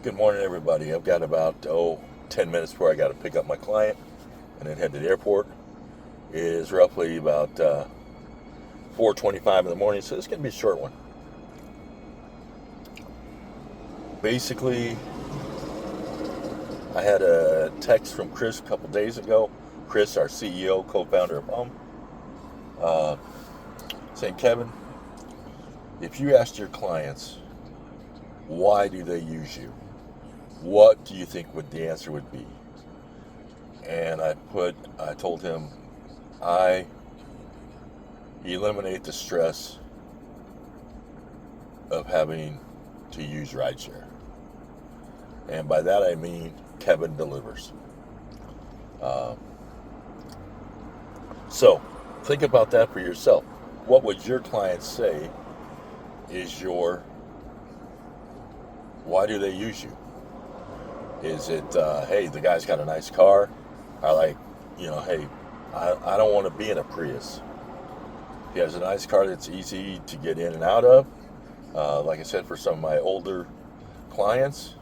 Good morning, everybody. I've got about 10 minutes before I got to pick up my client and then head to the airport. It is roughly about 4:25 in the morning, so it's going to be a short one. Basically, I had a text from Chris a couple days ago. Chris, our CEO, co-founder of uh, saying, Kevin, if you asked your clients why do they use you, what do you think would the answer would be? And I told him, I eliminate the stress of having to use rideshare. And by that I mean Kevin delivers. Um, so think about that for yourself. What would your clients say is your, why do they use you? Is it, hey, the guy's got a nice car? I like, hey, I don't want to be in a Prius. He has a nice car that's easy to get in and out of. Like I said, for some of my older clients,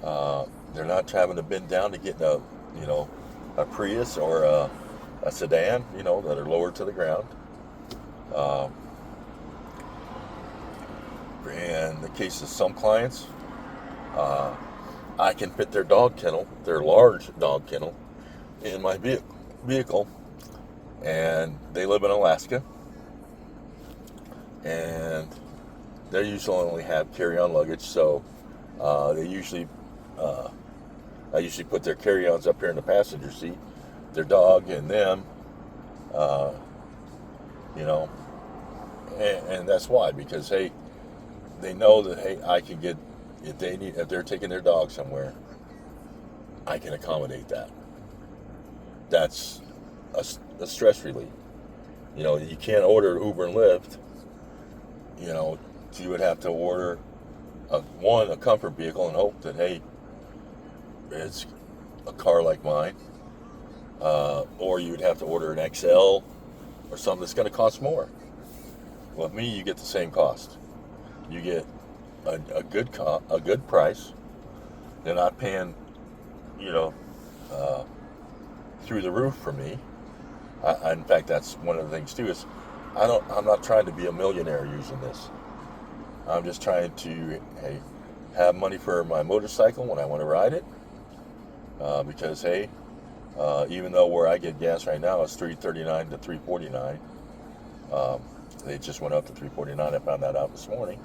they're not having to bend down to get in a Prius or a sedan, that are lower to the ground. Um, in the case of some clients, uh, I can fit their dog kennel, their large dog kennel, in my vehicle, and they live in Alaska, and they usually only have carry-on luggage, so they usually, I usually put their carry-ons up here in the passenger seat, their dog and them, uh, you know, and that's why, because hey, they know that hey, I can get if they're taking their dog somewhere, I can accommodate that. That's a stress relief. You can't order Uber and Lyft. You would have to order a comfort vehicle and hope that hey, it's a car like mine, or you would have to order an XL or something that's going to cost more. With me, you get the same cost. You get a good price. They're not paying, you know, uh, through the roof for me. In fact, that's one of the things too. Is I'm not trying to be a millionaire using this. I'm just trying to hey, have money for my motorcycle when I want to ride it. Because hey, even though where I get gas right now is $3.39 to $3.49, they just went up to $3.49. I found that out this morning.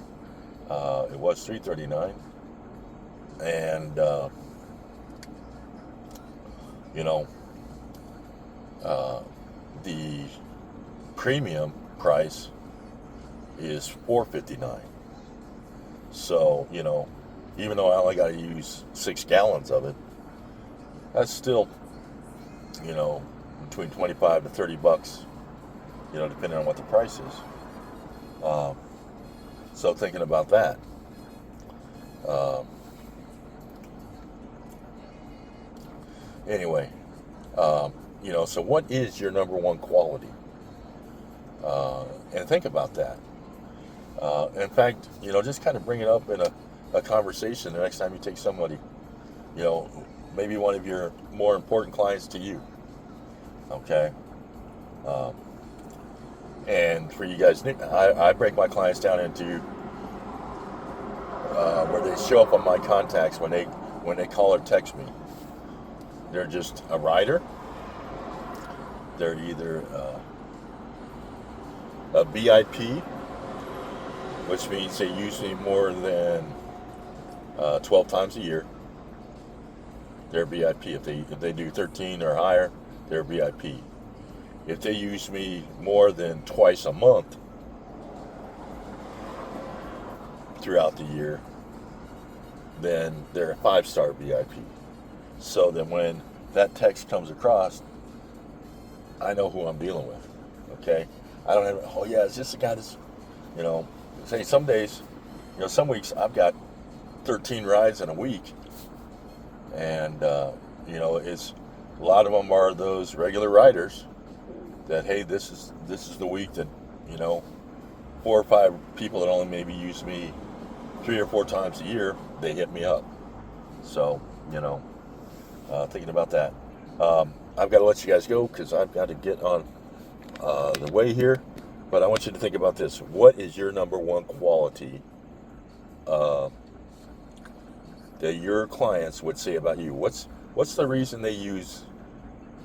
It was $3.39, and you know, the premium price is $4.59. So even though I only got to use 6 gallons of it, that's still between 25 to 30 bucks, depending on what the price is. So thinking about that. Um, anyway, so what is your number one quality? And think about that. In fact, just kind of bring it up in a conversation the next time you take somebody, maybe one of your more important clients to you. Okay. And for you guys, I break my clients down into where they show up on my contacts when they call or text me. They're just a rider. They're either a VIP, which means they use me more than 12 times a year. They're VIP. If they do 13 or higher, they're VIP. If they use me more than twice a month throughout the year, then they're a 5-star VIP. So then when that text comes across, I know who I'm dealing with. Okay? I don't have, oh yeah, it's just a guy that's, say some days, some weeks I've got 13 rides in a week. And, it's a lot of them are those regular riders that, hey, this is the week that, 4 or 5 people that only maybe use me 3 or 4 times a year, they hit me up. So, thinking about that. I've got to let you guys go because I've got to get on the way here. But I want you to think about this. What is your number one quality that your clients would say about you? What's the reason they use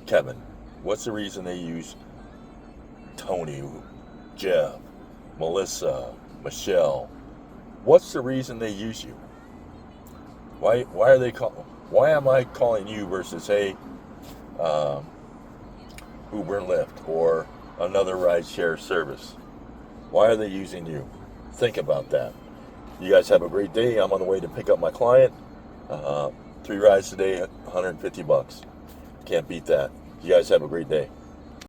Kevin? What's the reason they use Tony, Jeff, Melissa, Michelle? What's the reason they use you? Why are they Why am I calling you versus Uber and Lyft or another rideshare service? Why are they using you? Think about that. You guys have a great day. I'm on the way to pick up my client. 3 rides today, $150. Can't beat that. You guys have a great day.